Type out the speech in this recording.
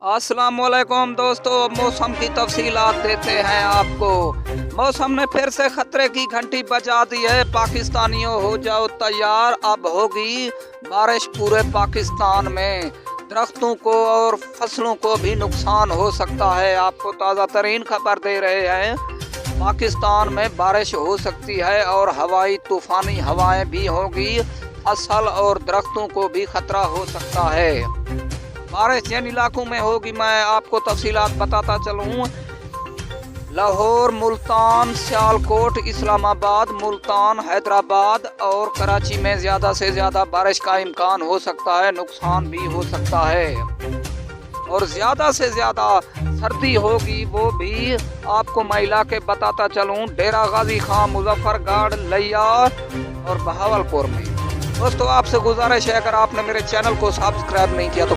अस्सलाम वालेकुम दोस्तों, मौसम की तफसीलात देते हैं आपको। मौसम ने फिर से खतरे की घंटी बजा दी है। पाकिस्तानियों हो जाओ तैयार, अब होगी बारिश पूरे पाकिस्तान में। दरख्तों को और फसलों को भी नुकसान हो सकता है। आपको ताज़ा तरीन खबर दे रहे हैं, पाकिस्तान में बारिश हो सकती है और हवाई तूफ़ानी हवाएं भी होंगी। फसल और दरख्तों को भी खतरा हो सकता है। बारिश जिन इलाकों में होगी मैं आपको तफसीलात बताता चलूँ। लाहौर, मुल्तान, सियालकोट, इस्लामाबाद, मुल्तान, हैदराबाद और कराची में ज़्यादा से ज़्यादा बारिश का इम्कान हो सकता है। नुकसान भी हो सकता है और ज़्यादा से ज़्यादा सर्दी होगी, वो भी आपको मैं इलाके बताता चलूँ। डेरा गाजी खां, मुजफ्फरगढ़, लिया और बहावलपुर में। दोस्तों आपसे गुजारिश है, अगर आपने मेरे चैनल को सब्सक्राइब नहीं किया तो